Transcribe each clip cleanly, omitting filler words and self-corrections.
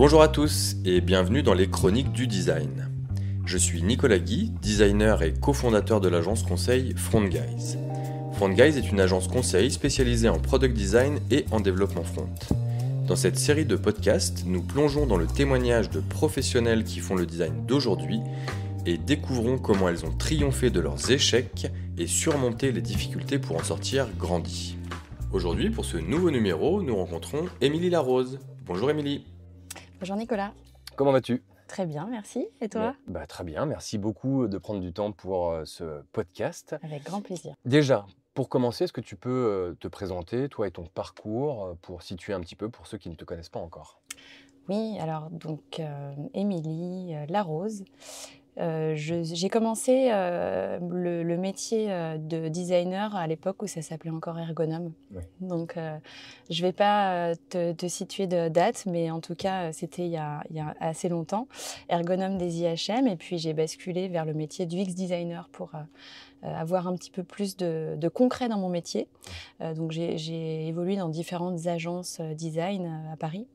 Bonjour à tous et bienvenue dans les Chroniques du Design. Je suis Nicolas Guy, designer et cofondateur de l'agence conseil Front Guys. Front Guys est une agence conseil spécialisée en product design et en développement front. Dans cette série de podcasts, nous plongeons dans le témoignage de professionnels qui font le design d'aujourd'hui et découvrons comment elles ont triomphé de leurs échecs et surmonté les difficultés pour en sortir grandis. Aujourd'hui, pour ce nouveau numéro, nous rencontrons Émilie Larose. Bonjour Émilie. Bonjour Nicolas. Comment vas-tu? Très bien, merci. Et toi? Très bien, merci beaucoup de prendre du temps pour ce podcast. Avec grand plaisir. Déjà, pour commencer, est-ce que tu peux te présenter, toi et ton parcours, pour situer un petit peu pour ceux qui ne te connaissent pas encore? Oui, alors donc Émilie Larose. J'ai commencé le métier de designer à l'époque où ça s'appelait encore ergonome. Oui. Donc je ne vais pas te situer de date, mais en tout cas c'était il y a assez longtemps. Ergonome des IHM, et puis j'ai basculé vers le métier d'UX designer pour avoir un petit peu plus de concret dans mon métier. Donc j'ai évolué dans différentes agences design à Paris.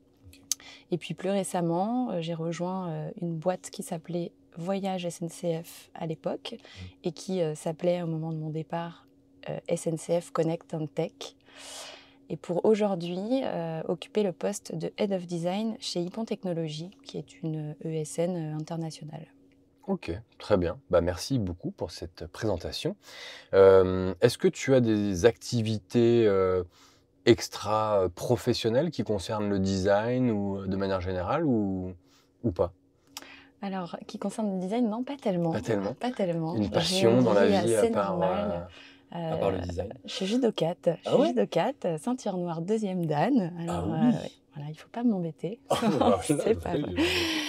Et puis plus récemment, j'ai rejoint une boîte qui s'appelait Voyage SNCF à l'époque et qui s'appelait au moment de mon départ SNCF Connect and Tech. Et pour aujourd'hui, occuper le poste de Head of Design chez Hippon Technologies, qui est une ESN internationale. Ok, très bien. Merci beaucoup pour cette présentation. Est-ce que tu as des activités extra-professionnelles qui concernent le design ou de manière générale ou pas? Alors, qui concerne le design, non, pas tellement. Pas tellement. Pas tellement. Une passion dans la vie assez à part le design? Je suis judokate. Ah ouais? Judokate, ceinture noire 2e dan. Alors, Ah oui. ouais, voilà, il ne faut pas m'embêter. C'est pas vrai.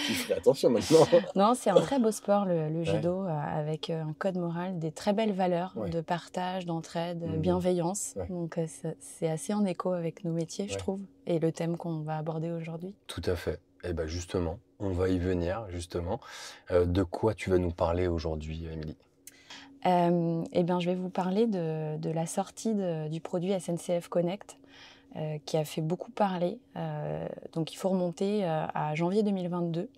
Tu ferais attention maintenant. Non, c'est un très beau sport, le Ouais. judo, avec un code moral, des très belles valeurs Ouais. de partage, d'entraide, Mhm. bienveillance. Ouais. Donc, c'est assez en écho avec nos métiers, je Ouais. trouve, et le thème qu'on va aborder aujourd'hui. Tout à fait. Et justement, on va y venir, justement. De quoi tu vas nous parler aujourd'hui, Émilie? Je vais vous parler de la sortie du produit SNCF Connect, qui a fait beaucoup parler. Donc il faut remonter à janvier 2022.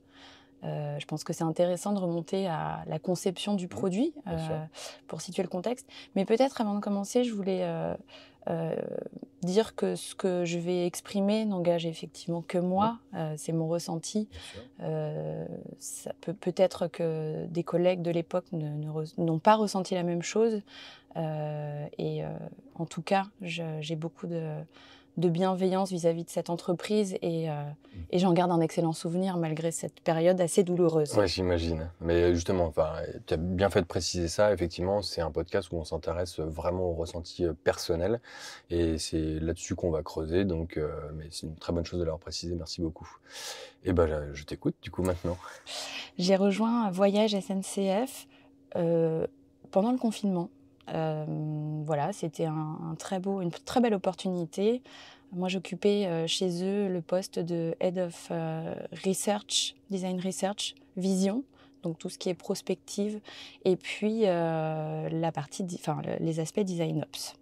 Je pense que c'est intéressant de remonter à la conception du produit bien sûr. pour situer le contexte. Mais peut-être avant de commencer, je voulais dire que ce que je vais exprimer n'engage effectivement que moi. C'est mon ressenti. Bien sûr. Ça peut-être que des collègues de l'époque n'ont pas ressenti la même chose. En tout cas, j'ai beaucoup de bienveillance vis-à-vis de cette entreprise et j'en garde un excellent souvenir malgré cette période assez douloureuse. Ouais, j'imagine. Mais justement, tu as bien fait de préciser ça. Effectivement, c'est un podcast où on s'intéresse vraiment au ressenti personnel et c'est là-dessus qu'on va creuser. Donc, mais c'est une très bonne chose de l'avoir précisé. Merci beaucoup. Et je t'écoute du coup maintenant. J'ai rejoint Voyage SNCF pendant le confinement. Voilà, c'était une très belle opportunité. Moi, j'occupais chez eux le poste de Head of Research, Design Research, Vision, donc tout ce qui est prospective, et puis les aspects Design Ops.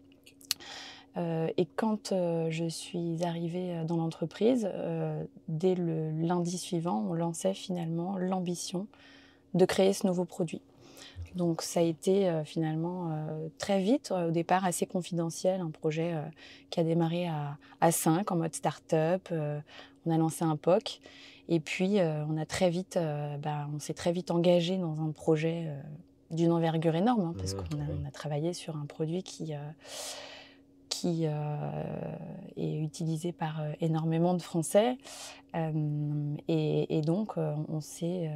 Et quand je suis arrivée dans l'entreprise, dès le lundi suivant, on lançait finalement l'ambition de créer ce nouveau produit. Donc ça a été finalement très vite, au départ assez confidentiel, un projet qui a démarré à 5 en mode start-up. On a lancé un POC et puis on s'est très vite engagé dans un projet d'une envergure énorme, parce qu'on a travaillé sur un produit qui est utilisé par énormément de Français. Donc on s'est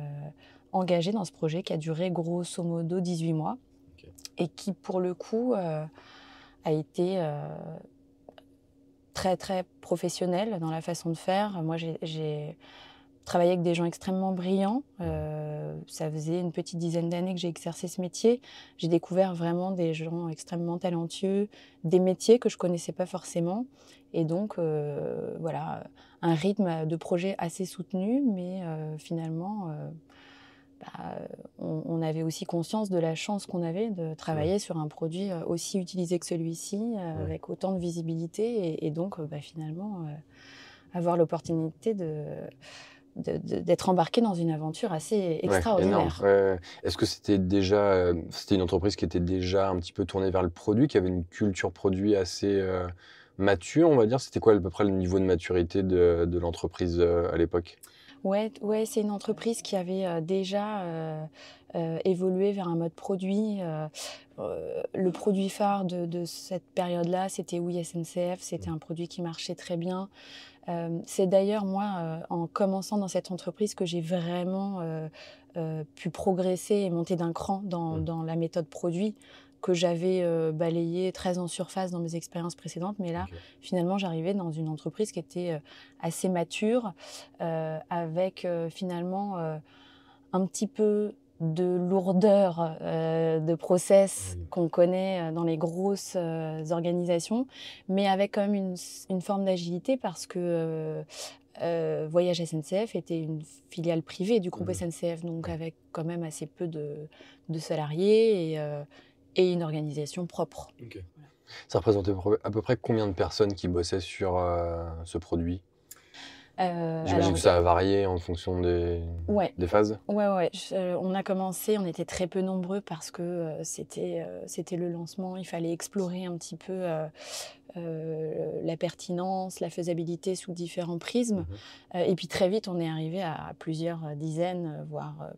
engagé dans ce projet qui a duré grosso modo 18 mois et qui, pour le coup, a été très, très professionnel dans la façon de faire. Moi, j'ai travaillé avec des gens extrêmement brillants. Ça faisait une petite dizaine d'années que j'ai exercé ce métier. J'ai découvert vraiment des gens extrêmement talentueux, des métiers que je ne connaissais pas forcément. Et donc, voilà, un rythme de projet assez soutenu, mais finalement... on avait aussi conscience de la chance qu'on avait de travailler sur un produit aussi utilisé que celui-ci, avec autant de visibilité et donc finalement avoir l'opportunité d'être embarqué dans une aventure assez extraordinaire. Énorme. Est-ce que c'était une entreprise qui était déjà un petit peu tournée vers le produit, qui avait une culture produit assez mature, on va dire? C'était quoi à peu près le niveau de maturité de l'entreprise à l'époque? Ouais, c'est une entreprise qui avait déjà évolué vers un mode produit. Le produit phare de cette période-là, c'était Oui SNCF. C'était un produit qui marchait très bien. C'est d'ailleurs moi, en commençant dans cette entreprise, que j'ai vraiment pu progresser et monter d'un cran dans la méthode produit que j'avais balayée très en surface dans mes expériences précédentes. Mais là, finalement, j'arrivais dans une entreprise qui était assez mature, avec finalement un petit peu de lourdeur de process qu'on connaît dans les grosses organisations, mais avec quand même une forme d'agilité, parce que Voyage SNCF était une filiale privée du groupe SNCF, donc avec quand même assez peu de salariés et une organisation propre. Voilà. Ça représentait à peu près combien de personnes qui bossaient sur ce produit? J'imagine que ça a varié en fonction des phases. Ouais. On a commencé, on était très peu nombreux parce que c'était le lancement. Il fallait explorer un petit peu la pertinence, la faisabilité sous différents prismes. Et puis très vite, on est arrivé à plusieurs dizaines, voire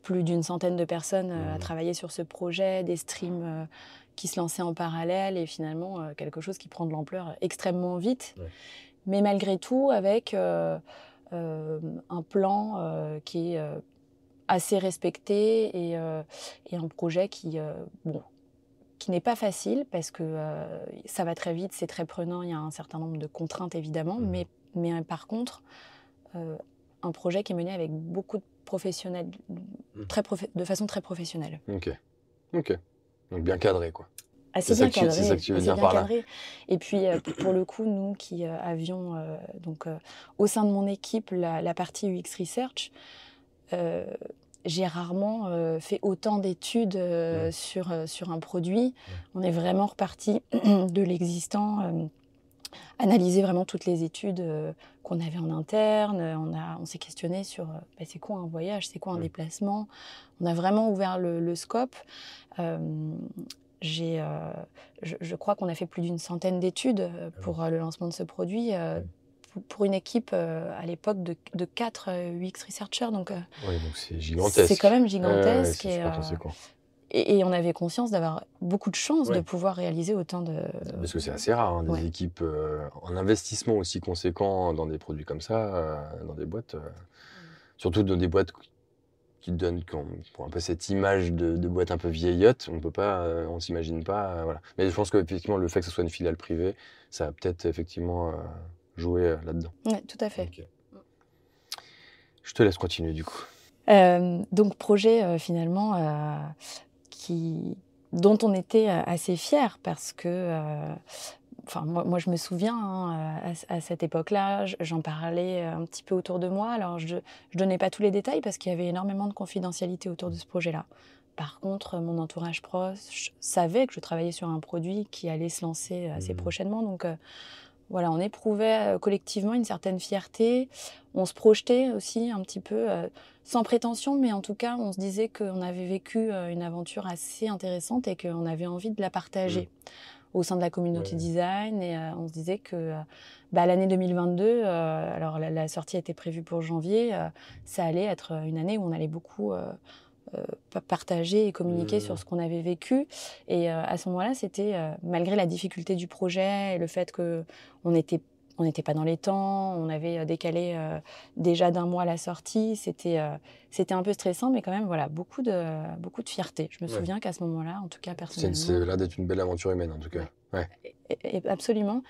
plus d'une centaine de personnes à travailler sur ce projet, des streams qui se lançaient en parallèle, et finalement quelque chose qui prend de l'ampleur extrêmement vite. Mais malgré tout, avec un plan qui est assez respecté, et un projet qui n'est pas facile, parce que ça va très vite, c'est très prenant, il y a un certain nombre de contraintes évidemment, mais par contre, un projet qui est mené avec beaucoup de professionnels, de façon très professionnelle. Ok. Donc bien cadré, quoi. Assez bien cadré. C'est ça que tu veux dire par là. Et puis, pour le coup, nous qui avions, au sein de mon équipe, la partie UX Research, j'ai rarement fait autant d'études sur un produit. On est vraiment reparti de l'existant, analyser vraiment toutes les études qu'on avait en interne. On s'est questionné sur c'est quoi un voyage, c'est quoi un déplacement. On a vraiment ouvert le scope. Je crois qu'on a fait plus d'une centaine d'études pour le lancement de ce produit, pour une équipe à l'époque de 4 UX researchers. Donc c'est gigantesque. C'est quand même gigantesque. C'est super conséquent. Et on avait conscience d'avoir beaucoup de chance de pouvoir réaliser autant de... Parce que c'est assez rare, des équipes en investissement aussi conséquent dans des produits comme ça, dans des boîtes. Surtout dans des boîtes qui donnent un peu cette image de boîte un peu vieillotte. On s'imagine pas. Voilà. Mais je pense qu'effectivement, le fait que ce soit une filiale privée, ça a peut-être effectivement joué là-dedans. Oui, tout à fait. Okay. Je te laisse continuer du coup. Donc projet finalement dont on était assez fiers, parce que moi je me souviens à cette époque-là, j'en parlais un petit peu autour de moi. Alors je donnais pas tous les détails parce qu'il y avait énormément de confidentialité autour de ce projet-là. Par contre, mon entourage proche savait que je travaillais sur un produit qui allait se lancer assez prochainement. Donc voilà, on éprouvait collectivement une certaine fierté. On se projetait aussi un petit peu, sans prétention, mais en tout cas, on se disait qu'on avait vécu une aventure assez intéressante et qu'on avait envie de la partager au sein de la communauté design. Et on se disait que l'année 2022, alors la sortie était prévue pour janvier, ça allait être une année où on allait beaucoup partager et communiquer sur ce qu'on avait vécu. Et à ce moment-là, c'était, malgré la difficulté du projet et le fait qu'on n'était pas dans les temps, on avait décalé déjà d'un mois la sortie, c'était un peu stressant, mais quand même, voilà, beaucoup de fierté. Je me souviens qu'à ce moment-là, en tout cas personnellement... C'est là d'être une belle aventure humaine, en tout cas. Ouais. Absolument.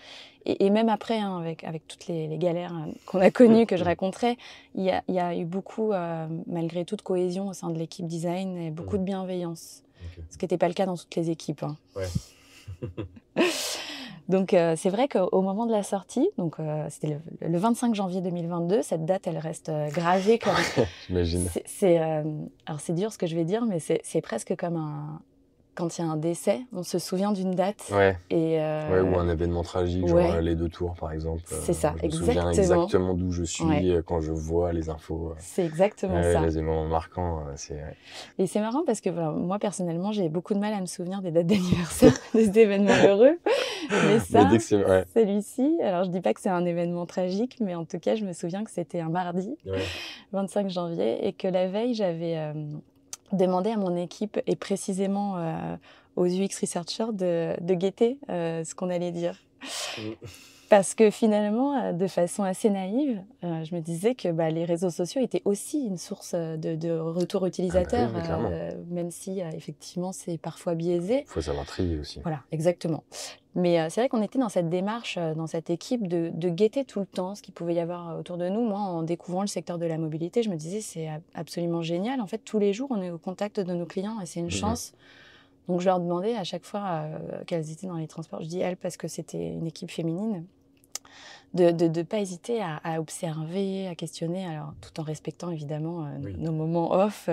Et même après, avec toutes les galères qu'on a connues, que je raconterai, il y a eu beaucoup, malgré tout, de cohésion au sein de l'équipe design et beaucoup de bienveillance. Ce qui n'était pas le cas dans toutes les équipes. Donc c'est vrai qu'au moment de la sortie, c'était le 25 janvier 2022, cette date elle reste gravée comme... J'imagine. Alors c'est dur ce que je vais dire, mais c'est presque comme quand il y a un décès, on se souvient d'une date. Ouais. Et, Ouais, ou un événement tragique, ouais. genre les 2 tours, par exemple. C'est ça, Je me souviens exactement. exactement d'où je suis Ouais. quand je vois les infos. C'est exactement ça. Les événements marquants, c'est... Et c'est marrant parce que voilà, moi, personnellement, j'ai beaucoup de mal à me souvenir des dates d'anniversaire, des événements heureux. Mais ça, dès que ouais. celui-ci, alors je dis pas que c'est un événement tragique, mais en tout cas, je me souviens que c'était un mardi, Ouais. 25 janvier, et que la veille, j'avais demandé à mon équipe, et précisément aux UX researchers, de guetter ce qu'on allait dire. Parce que finalement, de façon assez naïve, je me disais que les réseaux sociaux étaient aussi une source de retour utilisateur, même si effectivement c'est parfois biaisé. Il faut savoir trier aussi. Voilà, exactement. Mais c'est vrai qu'on était dans cette démarche, dans cette équipe, de guetter tout le temps ce qu'il pouvait y avoir autour de nous. Moi, en découvrant le secteur de la mobilité, je me disais c'est absolument génial. En fait, tous les jours, on est au contact de nos clients et c'est une chance. Donc je leur demandais à chaque fois qu'elles étaient dans les transports. Je dis elles parce que c'était une équipe féminine. De ne pas hésiter à observer, à questionner, alors tout en respectant évidemment nos moments off.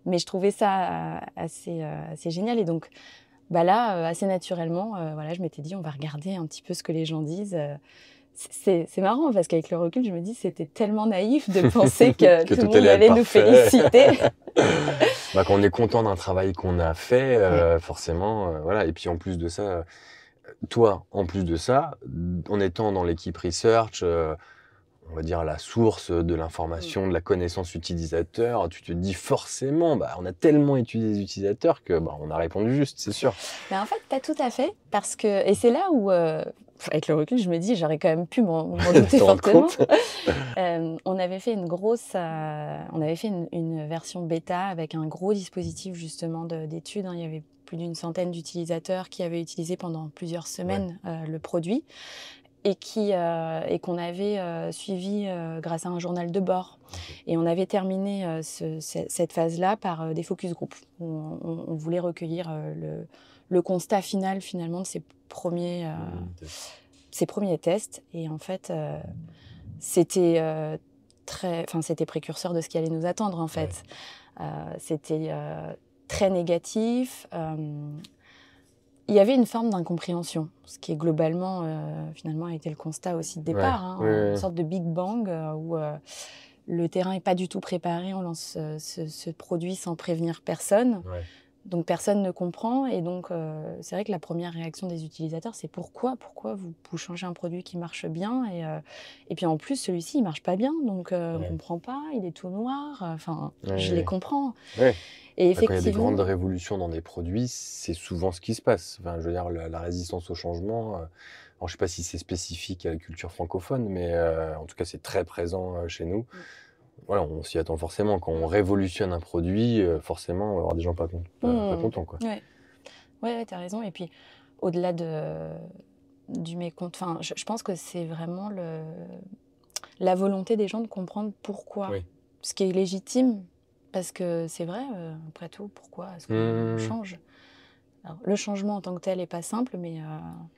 Mais je trouvais ça assez génial. Et donc là, assez naturellement, voilà, je m'étais dit, on va regarder un petit peu ce que les gens disent. C'est marrant parce qu'avec le recul, je me dis, c'était tellement naïf de penser que tout le monde allait nous féliciter. Quand on est content d'un travail qu'on a fait, forcément, voilà. Et puis en plus de ça... Toi, en plus de ça, en étant dans l'équipe research, on va dire la source de l'information, de la connaissance utilisateur, tu te dis forcément, on a tellement étudié les utilisateurs que on a répondu juste, c'est sûr. Mais en fait, pas tout à fait, parce que, et c'est là où, avec le recul, je me dis, j'aurais quand même pu m'en douter fortement. On avait fait une version bêta avec un gros dispositif justement d'études. Il y avait plus d'une centaine d'utilisateurs qui avaient utilisé pendant plusieurs semaines le produit et qu'on avait suivi grâce à un journal de bord. Et on avait terminé cette phase-là par des focus group. On voulait recueillir le constat final finalement de ces premiers tests. Et en fait, c'était précurseur de ce qui allait nous attendre en fait. C'était très négatif. Il y avait une forme d'incompréhension, ce qui est globalement, finalement, a été le constat aussi de départ. Une sorte de Big Bang où le terrain n'est pas du tout préparé, on lance ce produit sans prévenir personne. Donc personne ne comprend et donc c'est vrai que la première réaction des utilisateurs c'est pourquoi vous changez un produit qui marche bien et puis en plus celui-ci il marche pas bien donc on comprend pas, il est tout noir, je les comprends. Et effectivement, quand il y a des grandes révolutions dans des produits, c'est souvent ce qui se passe. Enfin, je veux dire, la résistance au changement, alors, je ne sais pas si c'est spécifique à la culture francophone, mais en tout cas, c'est très présent chez nous. Voilà, on s'y attend forcément. Quand on révolutionne un produit, forcément, on va avoir des gens pas contents. Ouais, tu as raison. Et puis, au-delà du mécontent, je pense que c'est vraiment la volonté des gens de comprendre pourquoi. Ce qui est légitime. Parce que c'est vrai, après tout, pourquoi est-ce qu'on change ? Alors, le changement en tant que tel n'est pas simple, mais...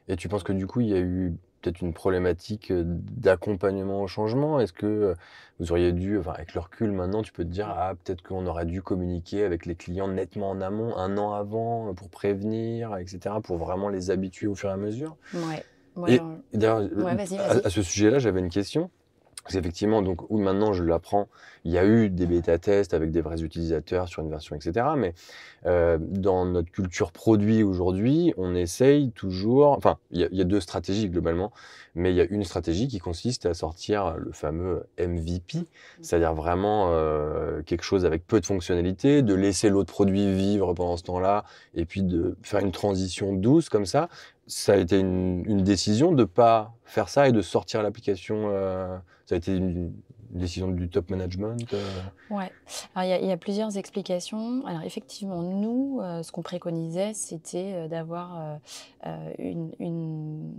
Et tu penses que du coup, il y a eu peut-être une problématique d'accompagnement au changement ? Est-ce que vous auriez dû, avec le recul maintenant, tu peux te dire, peut-être qu'on aurait dû communiquer avec les clients nettement en amont, 1 an avant, pour prévenir, etc., pour vraiment les habituer au fur et à mesure ? Ouais. Et d'ailleurs, vas-y. à ce sujet-là, j'avais une question. Parce qu'effectivement, donc, où maintenant je l'apprends, il y a eu des bêta-tests avec des vrais utilisateurs sur une version, etc. Mais dans notre culture produit aujourd'hui, on essaye toujours... Enfin, il y a 2 stratégies globalement, mais il y a une stratégie qui consiste à sortir le fameux MVP, c'est-à-dire vraiment quelque chose avec peu de fonctionnalités, de laisser l'autre produit vivre pendant ce temps-là, et puis de faire une transition douce comme ça. Ça a été une décision de ne pas faire ça et de sortir l'application. Ça a été une décision du top management. Ouais. Alors il y a plusieurs explications. Alors effectivement, nous, ce qu'on préconisait, c'était d'avoir une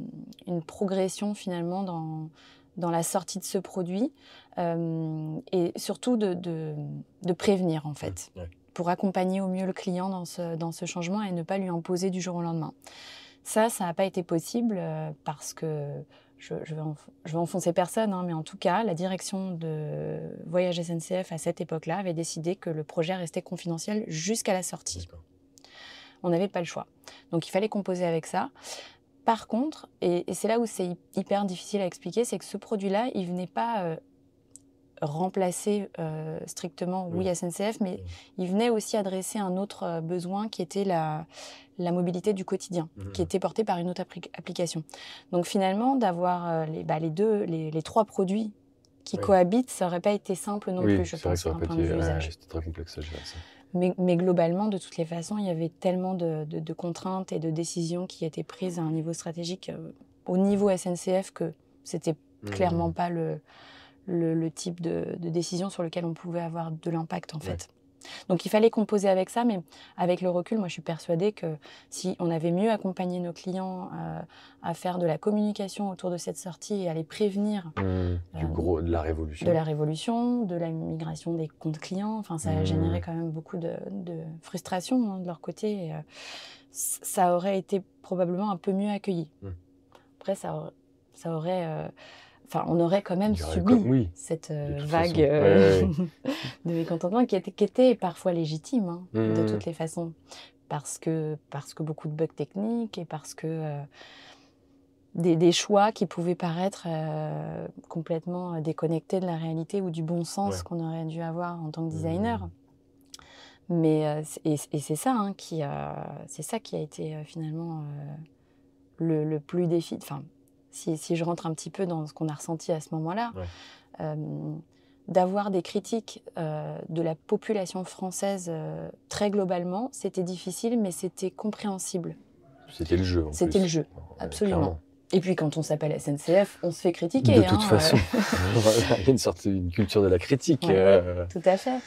progression finalement dans la sortie de ce produit et surtout de prévenir en fait, pour accompagner au mieux le client dans ce changement et ne pas lui imposer du jour au lendemain. Ça n'a pas été possible parce que, je vais enfoncer personne, mais en tout cas, la direction de Voyage SNCF à cette époque-là avait décidé que le projet restait confidentiel jusqu'à la sortie. On n'avait pas le choix. Donc il fallait composer avec ça. Par contre, et c'est là où c'est hyper difficile à expliquer, c'est que ce produit-là, il venait pas remplacer strictement, oui, SNCF, mais il venait aussi adresser un autre besoin qui était la mobilité du quotidien, qui était portée par une autre application. Donc finalement, d'avoir les trois produits qui cohabitent, ça n'aurait pas été simple non plus, je pense, d'un point de vue usage. C'était très complexe à gérer ça. Mais globalement, de toutes les façons, il y avait tellement de contraintes et de décisions qui étaient prises à un niveau stratégique, au niveau SNCF, que c'était clairement pas le type de décision sur lequel on pouvait avoir de l'impact, en fait. Donc il fallait composer avec ça, mais avec le recul, moi je suis persuadée que si on avait mieux accompagné nos clients à faire de la communication autour de cette sortie et à les prévenir de la révolution. De la révolution, de la migration des comptes clients, enfin ça a généré quand même beaucoup de frustration de leur côté. Et, ça aurait été probablement un peu mieux accueilli. Après ça aurait... Enfin, on aurait quand même subi cette vague de mécontentement qui était parfois légitime, de toutes les façons. Parce que beaucoup de bugs techniques et parce que des choix qui pouvaient paraître complètement déconnectés de la réalité ou du bon sens qu'on aurait dû avoir en tant que designer. Mais c'est ça qui a été finalement le plus défi. Enfin, si je rentre un petit peu dans ce qu'on a ressenti à ce moment-là, d'avoir des critiques de la population française très globalement, c'était difficile, mais c'était compréhensible. C'était le jeu. C'était le jeu, absolument. Clairement. Et puis quand on s'appelle SNCF, on se fait critiquer. De toute façon, il y a une culture de la critique. Tout à fait.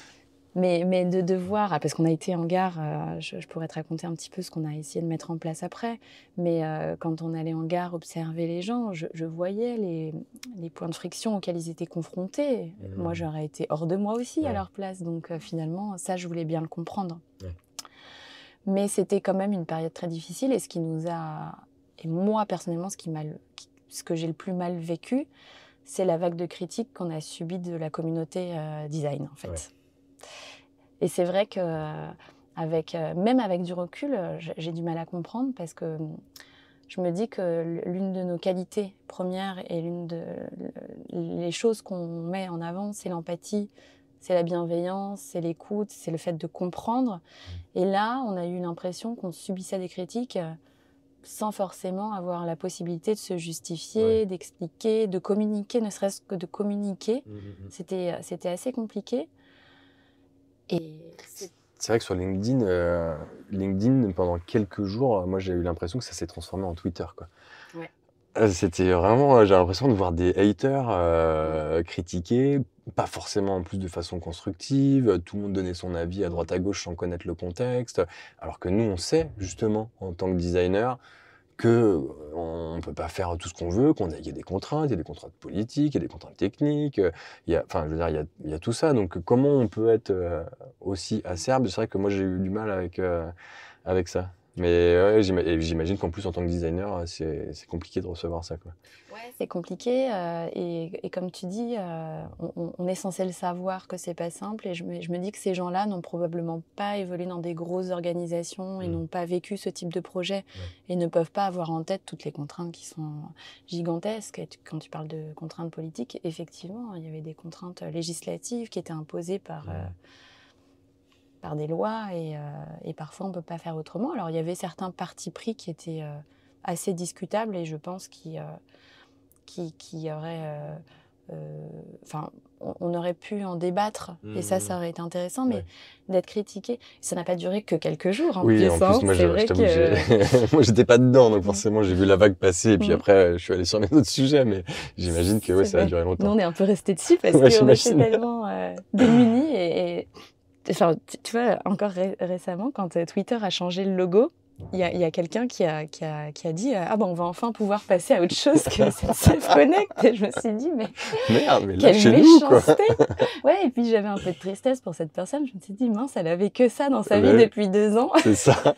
Mais de voir, parce qu'on a été en gare, je pourrais te raconter un petit peu ce qu'on a essayé de mettre en place après, mais quand on allait en gare observer les gens, je voyais les points de friction auxquels ils étaient confrontés. Moi, j'aurais été hors de moi aussi à leur place, donc finalement, ça, je voulais bien le comprendre. Mais c'était quand même une période très difficile, et ce qui nous a... Et moi, personnellement, ce que j'ai le plus mal vécu, c'est la vague de critiques qu'on a subie de la communauté design, en fait. Et c'est vrai que même avec du recul, j'ai du mal à comprendre parce que je me dis que l'une de nos qualités premières et les choses qu'on met en avant, c'est l'empathie, c'est la bienveillance, c'est l'écoute, c'est le fait de comprendre. Et là, on a eu l'impression qu'on subissait des critiques sans forcément avoir la possibilité de se justifier, d'expliquer, de communiquer, ne serait-ce que de communiquer. C'était assez compliqué. C'est vrai que sur LinkedIn, pendant quelques jours, moi j'ai eu l'impression que ça s'est transformé en Twitter, quoi. C'était vraiment, j'ai l'impression de voir des haters critiquer, pas forcément en plus de façon constructive, tout le monde donnait son avis à droite à gauche sans connaître le contexte, alors que nous on sait justement en tant que designer que on ne peut pas faire tout ce qu'on veut, il y a des contraintes, il y a des contraintes politiques, il y a des contraintes techniques, il y a tout ça. Donc comment on peut être aussi acerbe? C'est vrai que moi j'ai eu du mal avec ça. Mais j'imagine qu'en plus en tant que designer, c'est compliqué de recevoir ça, quoi. Ouais, c'est compliqué et comme tu dis, on est censé le savoir que c'est pas simple et je me dis que ces gens-là n'ont probablement pas évolué dans des grosses organisations et n'ont pas vécu ce type de projet et ne peuvent pas avoir en tête toutes les contraintes qui sont gigantesques. Et quand tu parles de contraintes politiques, effectivement, il y avait des contraintes législatives qui étaient imposées par des lois et parfois on ne peut pas faire autrement. Alors il y avait certains partis pris qui étaient assez discutables et je pense qui auraient... on aurait pu en débattre et ça aurait été intéressant, mais d'être critiqué, ça n'a pas duré que quelques jours. En plus, moi, moi j'étais pas dedans, donc forcément j'ai vu la vague passer et puis après je suis allé sur mes autres sujets, mais j'imagine que ça a duré longtemps. Nous on est un peu restés dessus parce qu'on était tellement démunis et enfin, tu vois, encore récemment, quand Twitter a changé le logo, il y a quelqu'un qui a dit on va enfin pouvoir passer à autre chose que SNCF Connect. Et je me suis dit, mais merde, mais là, quelle chez méchanceté. nous, quoi. Ouais, et puis j'avais un peu de tristesse pour cette personne. Je me suis dit, mince, elle avait que ça dans sa vie depuis 2 ans. C'est ça.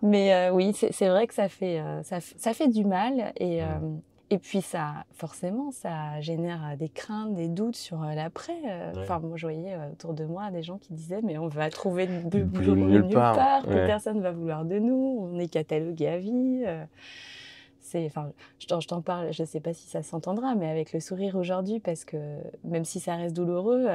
Mais oui, c'est vrai que ça fait du mal. Et puis forcément, ça génère des craintes, des doutes sur l'après. Enfin, moi, je voyais autour de moi des gens qui disaient, mais on va trouver de boulot nulle part, plus personne ne va vouloir de nous, on est catalogué à vie. Enfin, je t'en parle, je ne sais pas si ça s'entendra, mais avec le sourire aujourd'hui, parce que même si ça reste douloureux,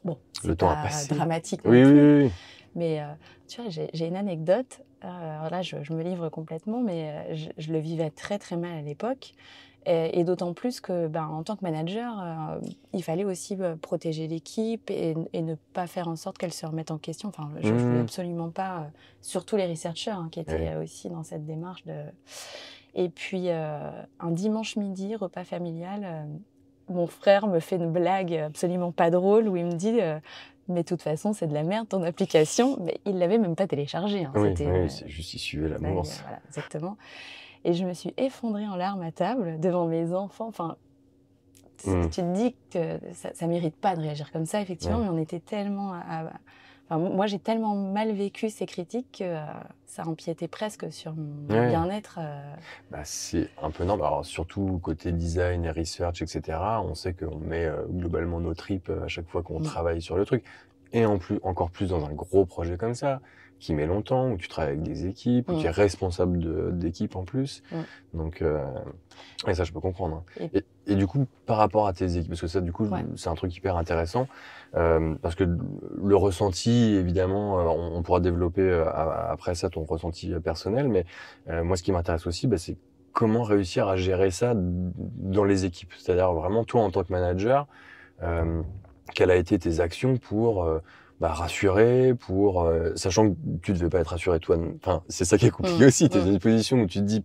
bon, c'est pas dramatique non plus. Oui. Mais tu vois, j'ai une anecdote. Alors là, je me livre complètement, mais je le vivais très très mal à l'époque. Et d'autant plus que, en tant que manager, il fallait aussi protéger l'équipe et ne pas faire en sorte qu'elle se remette en question. Enfin, je ne voulais absolument pas, surtout les researchers qui étaient aussi dans cette démarche de... Et puis, un dimanche midi, repas familial, mon frère me fait une blague absolument pas drôle où il me dit mais de toute façon, c'est de la merde ton application. Mais il l'avait même pas téléchargée. Oui, c'est juste il suivait l'amorce. Voilà, exactement. Et je me suis effondrée en larmes à table devant mes enfants. Enfin, tu te dis que ça mérite pas de réagir comme ça, effectivement, mais on était tellement... Enfin, moi, j'ai tellement mal vécu ces critiques que ça empiétait presque sur mon bien-être. C'est un peu normal. Alors, surtout côté design et research, etc., on sait qu'on met globalement nos tripes à chaque fois qu'on travaille sur le truc. Et encore plus dans un gros projet comme ça, qui met longtemps, où tu travailles avec des équipes, où tu es responsable d'équipe en plus. Donc, et ça, je peux comprendre. Et du coup, par rapport à tes équipes, parce que ça, du coup, c'est un truc hyper intéressant, parce que le ressenti, évidemment, on pourra développer après ça ton ressenti personnel, mais moi, ce qui m'intéresse aussi, c'est comment réussir à gérer ça dans les équipes. C'est-à-dire vraiment, toi, en tant que manager, quelles ont été tes actions pour rassurer, sachant que tu ne devais pas être rassuré toi. Enfin, c'est ça qui est compliqué aussi. Tu es dans une position où tu te dis,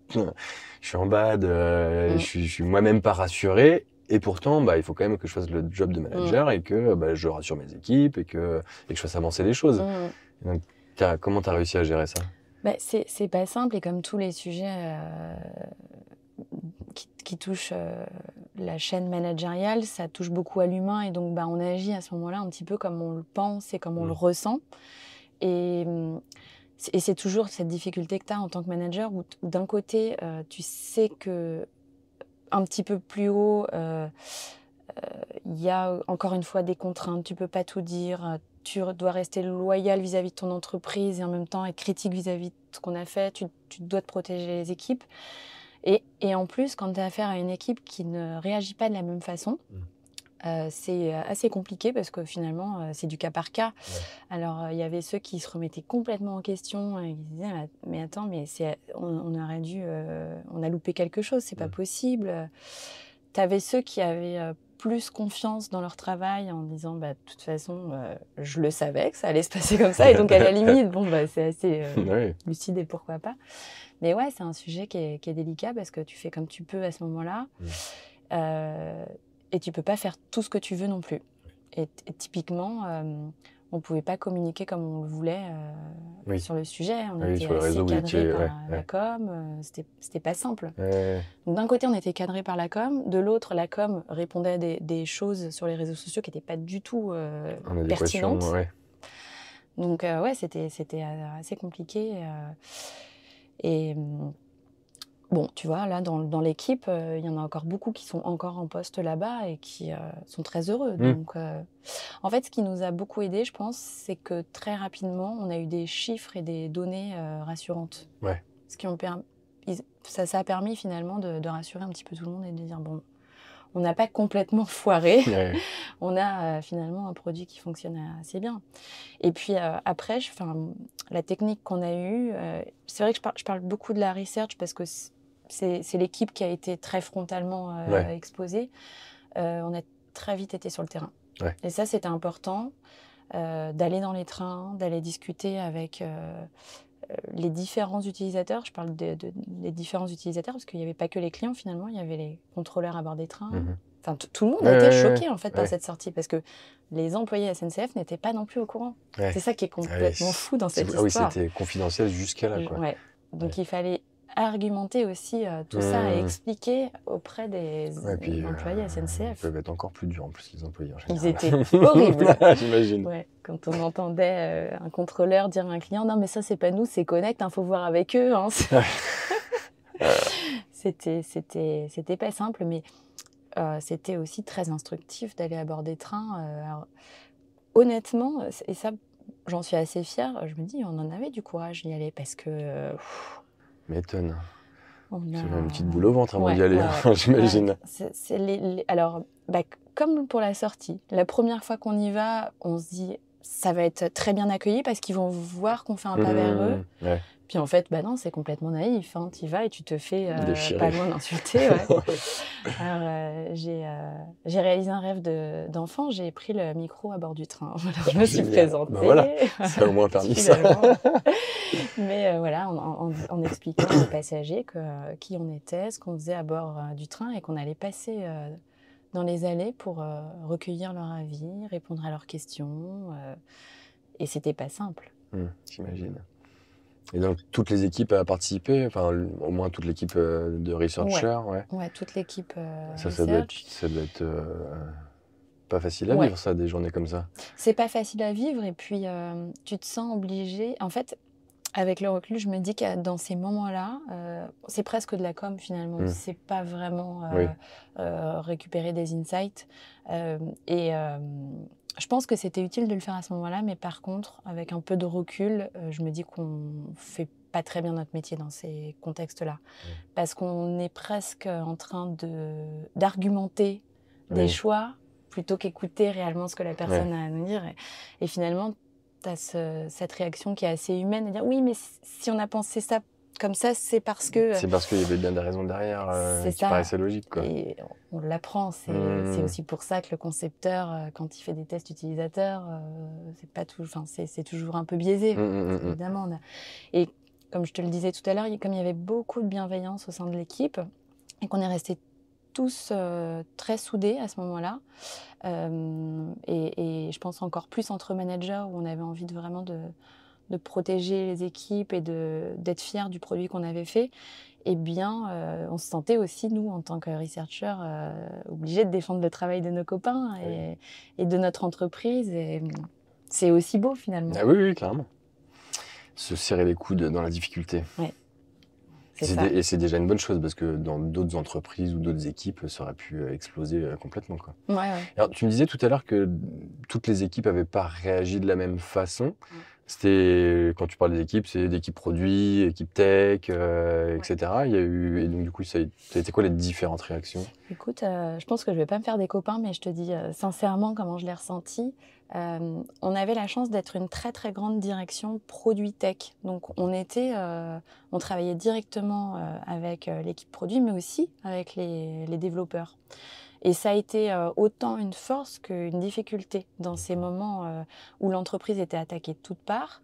je suis en bad, je suis moi-même pas rassuré. Et pourtant, il faut quand même que je fasse le job de manager et que je rassure mes équipes et que je fasse avancer les choses. Donc, comment tu as réussi à gérer ça? C'est pas simple, et comme tous les sujets qui touchent la chaîne managériale, ça touche beaucoup à l'humain, et donc on agit à ce moment-là un petit peu comme on le pense et comme on le ressent. Et c'est toujours cette difficulté que tu as en tant que manager, où d'un côté, tu sais que un petit peu plus haut, il y a encore une fois des contraintes, tu peux pas tout dire, tu dois rester loyal vis-à-vis de ton entreprise et en même temps être critique vis-à-vis de ce qu'on a fait, tu dois te protéger les équipes. Et en plus, quand tu as affaire à une équipe qui ne réagit pas de la même façon, c'est assez compliqué, parce que finalement, c'est du cas par cas. Alors, il y avait ceux qui se remettaient complètement en question et qui disaient « Mais attends, mais on aurait dû... on a loupé quelque chose, c'est pas possible. » Tu avais ceux qui avaient plus confiance dans leur travail en disant de toute façon, je le savais que ça allait se passer comme ça. Et donc, à la limite, c'est assez lucide, et pourquoi pas. Mais ouais, c'est un sujet qui est délicat, parce que tu fais comme tu peux à ce moment-là. Et tu peux pas faire tout ce que tu veux non plus. Et typiquement, on pouvait pas communiquer comme on le voulait sur le sujet. On était sur le assez réseau, cadré par la com. C'était pas simple. Donc d'un côté, on était cadré par la com. De l'autre, la com répondait à des choses sur les réseaux sociaux qui n'étaient pas du tout pertinentes. Donc c'était assez compliqué. Bon, tu vois, là, dans l'équipe, il y en a encore beaucoup qui sont encore en poste là-bas et qui sont très heureux. Donc, en fait, ce qui nous a beaucoup aidé, je pense, c'est que très rapidement, on a eu des chiffres et des données rassurantes. Ça a permis finalement de rassurer un petit peu tout le monde et de dire, bon, on n'a pas complètement foiré. On a finalement un produit qui fonctionne assez bien. Et puis après, la technique qu'on a eue, c'est vrai que je parle beaucoup de la research, parce que c'est l'équipe qui a été très frontalement exposée. On a très vite été sur le terrain. Et ça, c'était important, d'aller dans les trains, d'aller discuter avec les différents utilisateurs. Je parle des différents utilisateurs, parce qu'il n'y avait pas que les clients, finalement. Il y avait les contrôleurs à bord des trains. Enfin, tout le monde a été choqué en fait par cette sortie, parce que les employés SNCF n'étaient pas non plus au courant. C'est ça qui est complètement fou dans cette histoire. Oui, c'était confidentiel jusqu'à là. Donc il fallait argumenter aussi tout ça et expliquer auprès des employés SNCF. Ils peuvent être encore plus durs en plus, les employés en général. Ils étaient horribles. J'imagine. Quand on entendait un contrôleur dire à un client « Non mais ça c'est pas nous, c'est Connect, faut voir avec eux. » c'était pas simple, mais c'était aussi très instructif d'aller à bord des trains. Alors, honnêtement, et ça, j'en suis assez fière. Je me dis, on en avait du courage d'y aller parce que M'étonne. on C'est a... une petite boule au ventre avant Ouais, d'y aller, ouais. j'imagine. Ouais. Alors, comme pour la sortie, la première fois qu'on y va, on se dit, ça va être très bien accueilli parce qu'ils vont voir qu'on fait un pas vers eux. Ouais. Puis en fait, non, c'est complètement naïf. Hein. Tu y vas et tu te fais Déchiré. pas loin d'insulter. Ouais. Alors, j'ai réalisé un rêve d'enfant. J'ai pris le micro à bord du train. Alors, je me suis présentée. Ben voilà, ça a au moins permis ça. Mais voilà, en expliquant aux passagers qui on était, ce qu'on faisait à bord du train et qu'on allait passer dans les allées pour recueillir leur avis, répondre à leurs questions. Et c'était pas simple. J'imagine. Et donc, toutes les équipes à participer, enfin, au moins toute l'équipe de researchers, Ouais, toute l'équipe ça doit être pas facile à vivre, ça, des journées comme ça. C'est pas facile à vivre, et puis tu te sens obligé. En fait, avec le recul, je me dis que dans ces moments-là, c'est presque de la com finalement. C'est pas vraiment récupérer des insights. Je pense que c'était utile de le faire à ce moment-là, mais par contre, avec un peu de recul, je me dis qu'on fait pas très bien notre métier dans ces contextes-là. Parce qu'on est presque en train d'argumenter des choix plutôt qu'écouter réellement ce que la personne a à nous dire. Et finalement, tu as cette réaction qui est assez humaine, et dire oui, mais si on a pensé ça comme ça, c'est parce que... C'est parce qu'il y avait bien des raisons derrière qui paraissaient logiques, quoi. Et on l'apprend. C'est aussi pour ça que le concepteur, quand il fait des tests utilisateurs, c'est toujours un peu biaisé, évidemment. Et comme je te le disais tout à l'heure, comme il y avait beaucoup de bienveillance au sein de l'équipe, et qu'on est restés tous très soudés à ce moment-là, et je pense encore plus entre managers, où on avait envie vraiment de protéger les équipes et d'être fiers du produit qu'on avait fait, eh bien, on se sentait aussi, nous, en tant que researchers, obligés de défendre le travail de nos copains et de notre entreprise. Et c'est aussi beau, finalement. Ah oui, clairement. Se serrer les coudes dans la difficulté. Ouais. Et c'est déjà une bonne chose, parce que dans d'autres entreprises ou d'autres équipes, ça aurait pu exploser complètement, quoi. Ouais. Alors, tu me disais tout à l'heure que toutes les équipes n'avaient pas réagi de la même façon. C'était, quand tu parles des équipes, c'est d'équipes produits, équipes tech, etc. Et donc, du coup, ça a été quoi les différentes réactions? Écoute, je pense que je vais pas me faire des copains, mais je te dis sincèrement comment je l'ai ressenti. On avait la chance d'être une très très grande direction produit tech. Donc on travaillait directement avec l'équipe produit, mais aussi avec les développeurs. Et ça a été autant une force qu'une difficulté dans ces moments où l'entreprise était attaquée de toutes parts.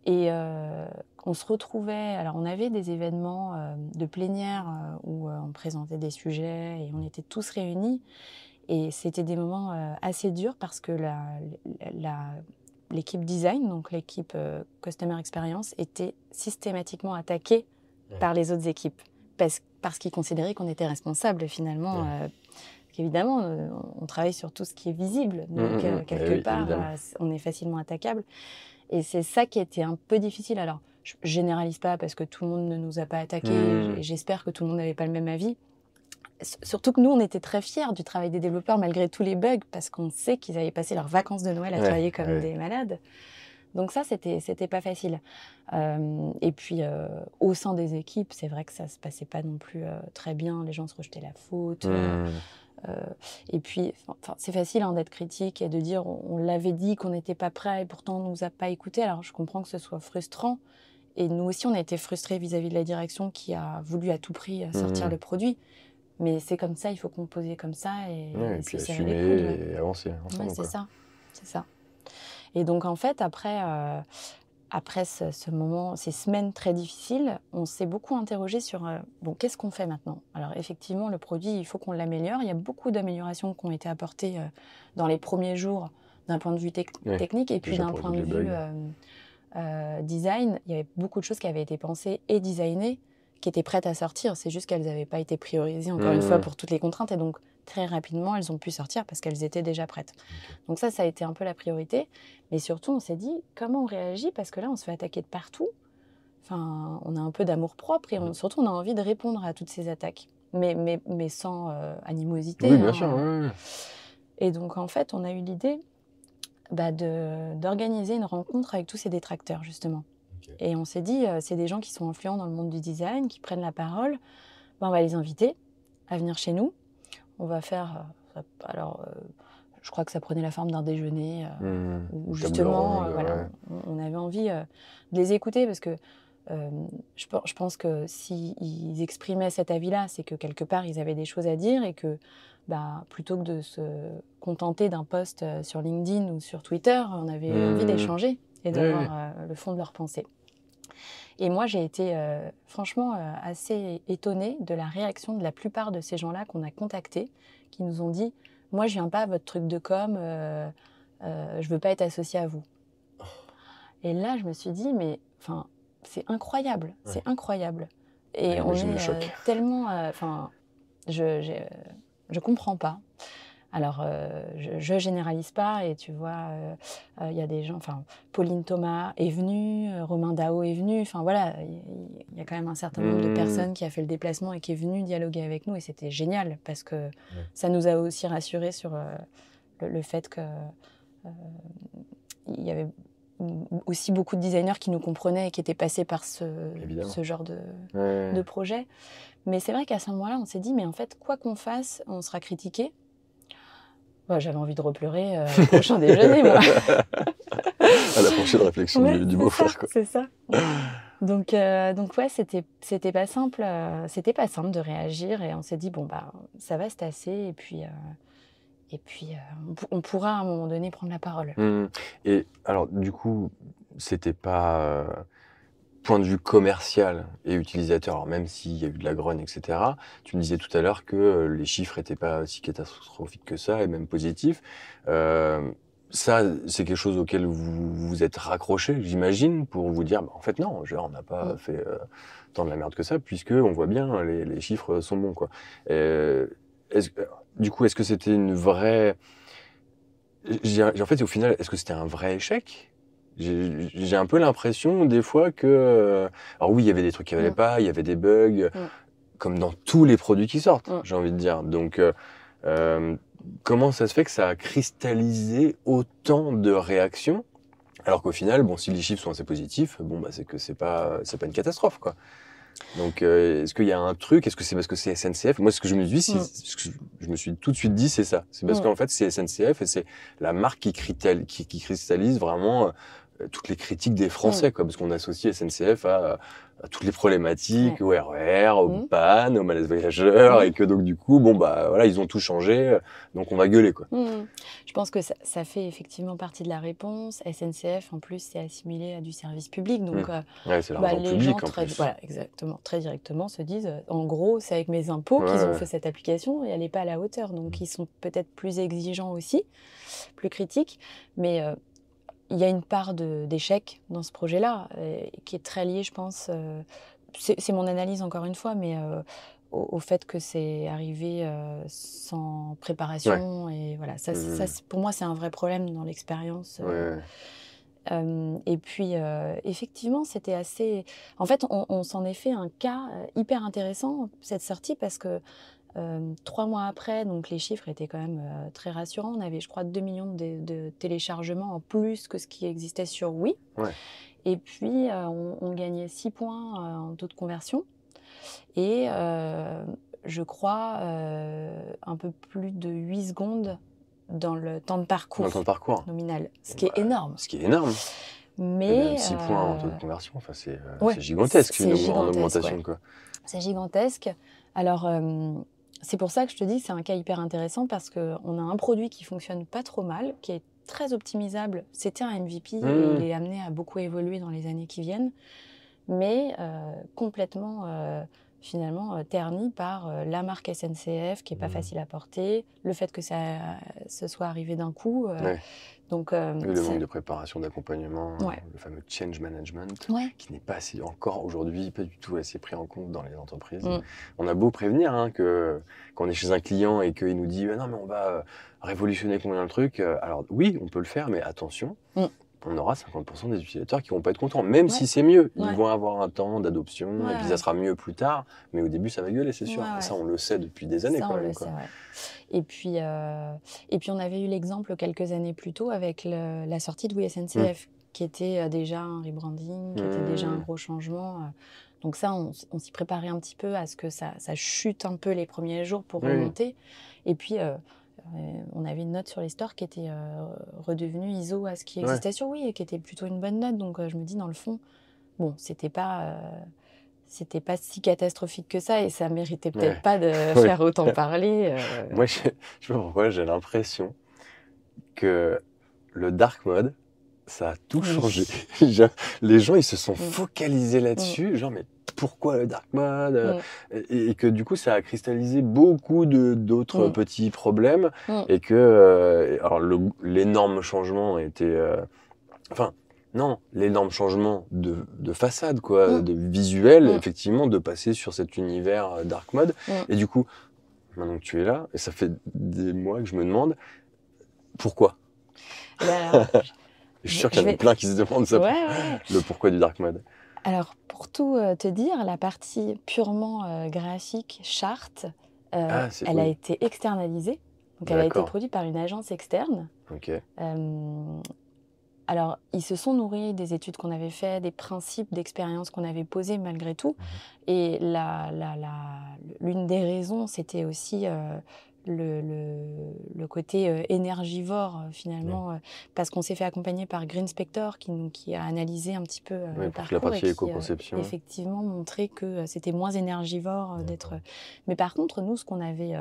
Et on se retrouvait, alors on avait des événements de plénière où on présentait des sujets et on était tous réunis. Et c'était des moments assez durs parce que l'équipe design, donc l'équipe Customer Experience, était systématiquement attaquée par les autres équipes. Parce qu'ils considéraient qu'on était responsable finalement. Évidemment, on travaille sur tout ce qui est visible. Donc quelque part, on est facilement attaquable. Et c'est ça qui était un peu difficile. Alors, je généralise pas parce que tout le monde ne nous a pas attaqués. Et j'espère que tout le monde n'avait pas le même avis. Surtout que nous, on était très fiers du travail des développeurs malgré tous les bugs, parce qu'on sait qu'ils avaient passé leurs vacances de Noël à travailler comme des malades. Donc ça, c'était pas facile. Et puis, au sein des équipes, c'est vrai que ça se passait pas non plus très bien. Les gens se rejetaient la faute. Et puis, c'est facile d'être critique et de dire on l'avait dit qu'on n'était pas prêt et pourtant on nous a pas écoutés. Alors je comprends que ce soit frustrant, et nous aussi on a été frustrés vis-à-vis de la direction qui a voulu à tout prix sortir le produit. Mais c'est comme ça, il faut composer comme ça et puis se serrer les coudes. et avancer ensemble. C'est ça. Et donc en fait, après ce moment, ces semaines très difficiles, on s'est beaucoup interrogé sur qu'est-ce qu'on fait maintenant? Alors effectivement, le produit, il faut qu'on l'améliore. Il y a beaucoup d'améliorations qui ont été apportées dans les premiers jours d'un point de vue technique, et puis d'un point de vue design. Il y avait beaucoup de choses qui avaient été pensées et designées, qui étaient prêtes à sortir. C'est juste qu'elles n'avaient pas été priorisées, encore une fois, pour toutes les contraintes. Et donc, très rapidement, elles ont pu sortir parce qu'elles étaient déjà prêtes. Donc ça a été un peu la priorité. Mais surtout, on s'est dit, comment on réagit? Parce que là, on se fait attaquer de partout. Enfin, on a un peu d'amour-propre et surtout, on a envie de répondre à toutes ces attaques. Mais sans animosité. Oui, bien sûr. Ouais. Et donc, en fait, on a eu l'idée d'organiser une rencontre avec tous ces détracteurs, justement. Okay. Et on s'est dit, c'est des gens qui sont influents dans le monde du design, qui prennent la parole. On va les inviter à venir chez nous. On va faire... je crois que ça prenait la forme d'un déjeuner où justement, on avait envie de les écouter parce que je pense que s'ils exprimaient cet avis-là, c'est que quelque part, ils avaient des choses à dire et que plutôt que de se contenter d'un post sur LinkedIn ou sur Twitter, on avait envie d'échanger et d'avoir le fond de leurs pensées. Et moi, j'ai été franchement assez étonnée de la réaction de la plupart de ces gens-là qu'on a contactés, qui nous ont dit « Moi, je viens pas à votre truc de com, je veux pas être associée à vous. » Et là, je me suis dit « Mais c'est incroyable, c'est incroyable. » Et on est tellement... je comprends pas. Alors, je généralise pas et tu vois, y a des gens... Pauline Thomas est venue, Romain Dao est venu. Enfin, voilà, il y a quand même un certain nombre de personnes qui a fait le déplacement et qui est venu dialoguer avec nous. Et c'était génial parce que ça nous a aussi rassurés sur le fait que il y avait aussi beaucoup de designers qui nous comprenaient et qui étaient passés par ce genre de projet. Mais c'est vrai qu'à ce moment-là, on s'est dit, mais en fait, quoi qu'on fasse, on sera critiqué. J'avais envie de repleurer au prochain déjeuner, moi. À la prochaine réflexion du beau-frère, quoi. C'est ça. Donc ouais, c'était pas simple de réagir et on s'est dit, ça va se tasser et puis on pourra à un moment donné prendre la parole. Et alors, du coup, c'était pas... point de vue commercial et utilisateur, alors même s'il y a eu de la grogne, etc., tu me disais tout à l'heure que les chiffres n'étaient pas si catastrophiques que ça, et même positifs. Ça, c'est quelque chose auquel vous vous êtes raccroché, j'imagine, pour vous dire, en fait, non, on n'a pas fait tant de la merde que ça, puisqu'on voit bien, les chiffres sont bons, quoi. Du coup, est-ce que c'était une vraie... En fait, au final, est-ce que c'était un vrai échec ? J'ai un peu l'impression des fois que... alors oui, il y avait des trucs qui n'allaient pas, il y avait des bugs, comme dans tous les produits qui sortent, j'ai envie de dire. Donc, comment ça se fait que ça a cristallisé autant de réactions, alors qu'au final, si les chiffres sont assez positifs, c'est que c'est pas une catastrophe, quoi. Donc, est-ce qu'il y a un truc? Est-ce que c'est parce que c'est SNCF? Moi, ce que je me dis, je me suis tout de suite dit, c'est ça. C'est parce qu'en fait, c'est SNCF et c'est la marque qui cristallise vraiment toutes les critiques des Français, quoi, parce qu'on associe SNCF à toutes les problématiques, au RER, aux pannes, aux malaises voyageurs, et que donc du coup, voilà, ils ont tout changé, donc on va gueuler, quoi. Je pense que ça fait effectivement partie de la réponse. SNCF, en plus, c'est assimilé à du service public, donc c'est l'argent les public, gens en plus. Voilà, exactement, très directement se disent, en gros, c'est avec mes impôts qu'ils ont fait cette application et elle n'est pas à la hauteur, donc ils sont peut-être plus exigeants aussi, plus critiques, mais il y a une part d'échec dans ce projet-là qui est très liée, je pense, c'est mon analyse encore une fois, mais au fait que c'est arrivé sans préparation. Et voilà, ça, pour moi, c'est un vrai problème dans l'expérience. Et puis, effectivement, c'était assez... En fait, on s'en est fait un cas hyper intéressant, cette sortie, parce que 3 mois après, donc les chiffres étaient quand même très rassurants. On avait, je crois, 2 millions de téléchargements en plus que ce qui existait sur Wii. Et puis, on gagnait 6 points en taux de conversion. Et je crois un peu plus de 8 secondes dans le temps de parcours, nominal. Ce qui est énorme. Ce qui est énorme. Mais 6 points en taux de conversion, c'est gigantesque, en augmentation, quoi. C'est gigantesque. Alors... c'est pour ça que je te dis que c'est un cas hyper intéressant parce qu'on a un produit qui fonctionne pas trop mal, qui est très optimisable. C'était un MVP et il est amené à beaucoup évoluer dans les années qui viennent, mais complètement finalement terni par la marque SNCF qui est pas facile à porter, le fait que ça se soit arrivé d'un coup. Donc, le manque de préparation, d'accompagnement, le fameux change management, qui n'est pas encore aujourd'hui pas du tout assez pris en compte dans les entreprises. On a beau prévenir que quand on est chez un client et qu'il nous dit non mais on va révolutionner complètement le truc, alors oui on peut le faire mais attention, on aura 50% des utilisateurs qui vont pas être contents, même Ouais. si c'est mieux. Ils Ouais. vont avoir un temps d'adoption, Ouais, et puis ouais. ça sera mieux plus tard, mais au début, ça va gueuler, c'est sûr. Ouais, Et ouais. ça, on le sait depuis des années Ça, quand on même, le quoi. sait, ouais. Et puis on avait eu l'exemple quelques années plus tôt avec la sortie de Oui SNCF, qui était déjà un rebranding, qui était déjà un gros changement. Donc ça, on s'y préparait un petit peu à ce que ça chute un peu les premiers jours pour Oui. remonter. Et puis, on avait une note sur les stores qui était redevenue ISO à ce qui existait sur Oui, et qui était plutôt une bonne note. Donc je me dis, dans le fond, bon, c'était pas si catastrophique que ça, et ça méritait peut-être pas de faire autant parler. Moi, je sais pas pourquoi, j'ai l'impression que le dark mode, ça a tout Oui. changé. Les gens, ils se sont focalisés là-dessus, genre, mais pourquoi le dark mode? Et que du coup, ça a cristallisé beaucoup d'autres petits problèmes, et que, alors, l'énorme changement était, enfin, non, l'énorme changement de façade, quoi, de visuel, effectivement, de passer sur cet univers dark mode. Et du coup, maintenant que tu es là, et ça fait des mois que je me demande pourquoi. Alors, Je suis sûr qu'il y en a plein qui se demandent ça, ouais. le pourquoi du dark mode. Alors, pour tout te dire, la partie purement graphique, charte, elle a été externalisée. Donc, elle a été produite par une agence externe. Ok. Alors, ils se sont nourris des études qu'on avait faites, des principes d'expérience qu'on avait posés malgré tout. Et l'une des raisons, c'était aussi le côté énergivore, finalement, parce qu'on s'est fait accompagner par Green Spector, qui a analysé un petit peu le parcours, la partie et qui éco-conception. effectivement montré que c'était moins énergivore d'être... Mais par contre, nous, ce qu'on avait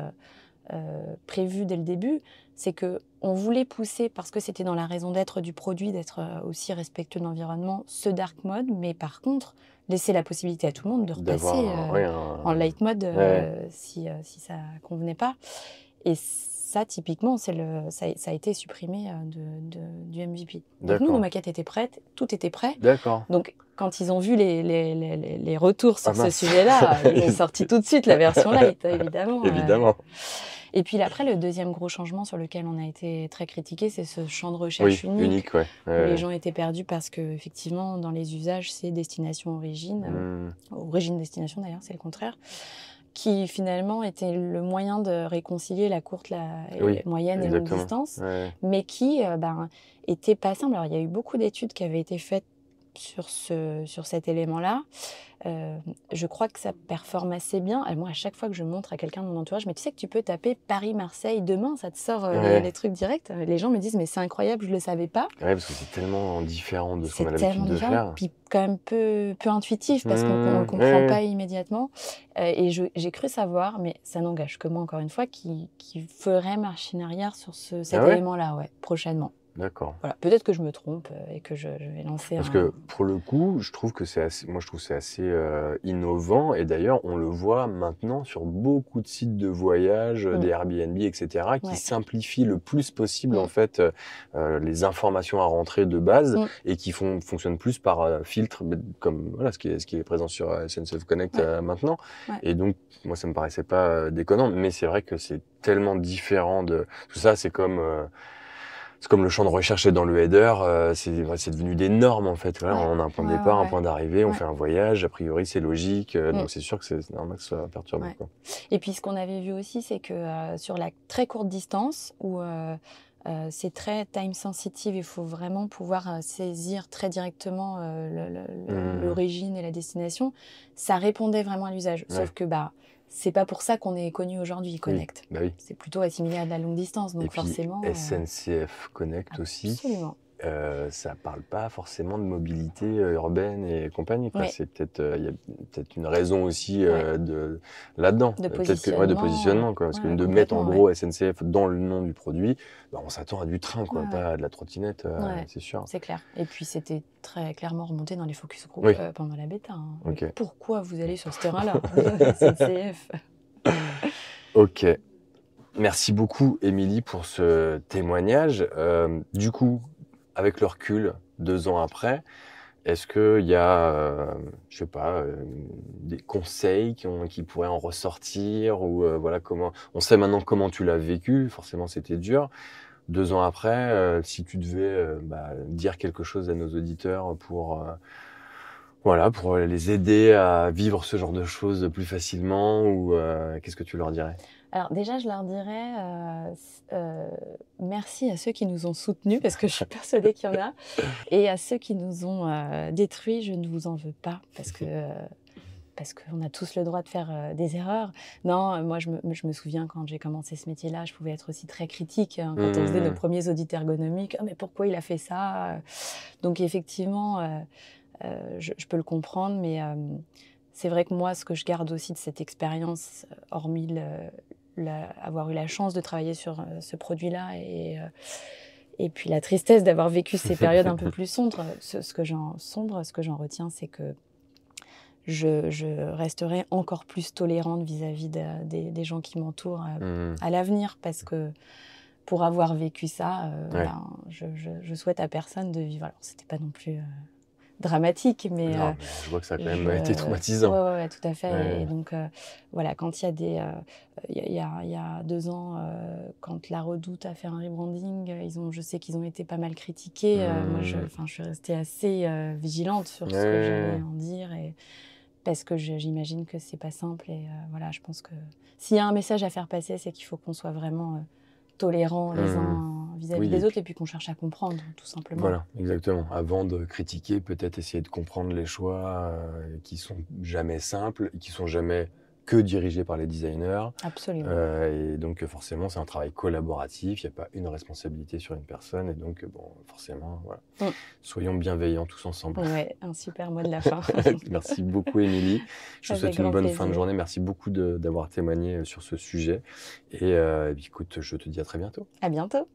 prévu dès le début, c'est qu'on voulait pousser, parce que c'était dans la raison d'être du produit, d'être aussi respectueux de l'environnement, ce dark mode, mais par contre, laisser la possibilité à tout le monde de repasser en light mode si ça ne convenait pas. Et ça, typiquement, ça a été supprimé du MVP. Donc nous, nos maquettes étaient prêtes, tout était prêt. D'accord. Donc, quand ils ont vu les retours sur ce sujet-là, ils ont sorti tout de suite la version light, évidemment. Évidemment. Et puis après, le deuxième gros changement sur lequel on a été très critiqué, c'est ce champ de recherche unique. Où les gens étaient perdus parce que, effectivement, dans les usages, c'est destination-origine, origine-destination d'ailleurs, c'est le contraire, qui finalement était le moyen de réconcilier la courte, la moyenne et longue distance, mais qui était pas simple. Alors, il y a eu beaucoup d'études qui avaient été faites sur cet élément-là. Je crois que ça performe assez bien. Et moi, à chaque fois que je montre à quelqu'un de mon entourage, mais tu sais que tu peux taper Paris-Marseille demain, ça te sort les trucs directs. Les gens me disent, mais c'est incroyable, je ne le savais pas. Ouais, parce que c'est tellement différent de ce qu'on a l'habitude de faire. Puis quand même peu intuitif, parce qu'on ne le comprend pas immédiatement. Et j'ai cru savoir, mais ça n'engage que moi, encore une fois, qui ferait machine arrière sur cet élément-là, prochainement. D'accord. Voilà, peut-être que je me trompe et que je vais lancer Parce que pour le coup, je trouve que c'est assez innovant, et d'ailleurs on le voit maintenant sur beaucoup de sites de voyage, des Airbnb, etc., qui simplifient le plus possible en fait les informations à rentrer de base et qui fonctionnent plus par filtre, comme voilà ce qui est présent sur SNCF Connect maintenant. Et donc moi ça me paraissait pas déconnant, mais c'est vrai que c'est tellement différent de tout ça. C'est comme le champ de recherche est dans le header, c'est devenu des normes en fait. Voilà, on a un point de départ, un point d'arrivée, on fait un voyage, a priori c'est logique, donc c'est sûr que c'est normal que ce soit perturbant. Quoi. Et puis ce qu'on avait vu aussi, c'est que sur la très courte distance, où c'est très time sensitive, il faut vraiment pouvoir saisir très directement l'origine et la destination, ça répondait vraiment à l'usage. Sauf que c'est pas pour ça qu'on est connu aujourd'hui, Connect. C'est plutôt assimilé à de la longue distance, donc et puis, forcément... SNCF Connect aussi, ça parle pas forcément de mobilité urbaine et compagnie. C'est il y a peut-être une raison aussi là-dedans. De positionnement. Parce que de mettre en gros SNCF dans le nom du produit, on s'attend à du train, pas à de la trottinette, c'est sûr. C'est clair. Et puis c'était très clairement remonté dans les focus group pendant la bêta. Pourquoi vous allez sur ce terrain-là, SNCF? Ok. Merci beaucoup, Émilie, pour ce témoignage. Du coup, avec le recul, 2 ans après, est-ce qu'il y a, je sais pas, des conseils qui pourraient en ressortir, ou voilà, comment on sait maintenant comment tu l'as vécu, forcément c'était dur. 2 ans après, si tu devais dire quelque chose à nos auditeurs pour les aider à vivre ce genre de choses plus facilement, ou qu'est-ce que tu leur dirais? Alors déjà, je leur dirais merci à ceux qui nous ont soutenus, parce que je suis persuadée qu'il y en a, et à ceux qui nous ont détruits, je ne vous en veux pas, parce qu'on a tous le droit de faire des erreurs. Non, moi, je me souviens quand j'ai commencé ce métier-là, je pouvais être aussi très critique, hein, quand on faisait nos premiers audits ergonomiques. « Ah, mais pourquoi il a fait ça ?» Donc effectivement, je peux le comprendre, mais c'est vrai que moi, ce que je garde aussi de cette expérience, hormis avoir eu la chance de travailler sur ce produit-là, et puis la tristesse d'avoir vécu ces périodes un peu plus sombres, ce que j'en retiens, c'est que je resterai encore plus tolérante vis-à-vis des gens qui m'entourent à l'avenir, parce que pour avoir vécu ça, je souhaite à personne de vivre. Alors, c'était pas non plus dramatique, mais Non, mais je vois que ça a quand même été traumatisant. Ouais, tout à fait. Ouais. Et donc, voilà, quand il y a il y a 2 ans, quand La Redoute a fait un rebranding, je sais qu'ils ont été pas mal critiqués. Moi, je suis restée assez vigilante sur ce que j'allais en dire, parce que j'imagine que c'est pas simple. Et voilà, je pense que s'il y a un message à faire passer, c'est qu'il faut qu'on soit vraiment tolérants les uns vis-à-vis des autres, et puis qu'on cherche à comprendre, tout simplement. Voilà, exactement. Avant de critiquer, peut-être essayer de comprendre les choix qui sont jamais simples, et qui sont jamais que dirigés par les designers. Absolument. Et donc forcément, c'est un travail collaboratif, il n'y a pas une responsabilité sur une personne, et donc forcément, voilà. Soyons bienveillants tous ensemble. Ouais, un super mot de la fin. Merci beaucoup, Émilie. Je te souhaite une bonne fin de journée. Merci beaucoup d'avoir témoigné sur ce sujet. Et écoute, je te dis à très bientôt. À bientôt.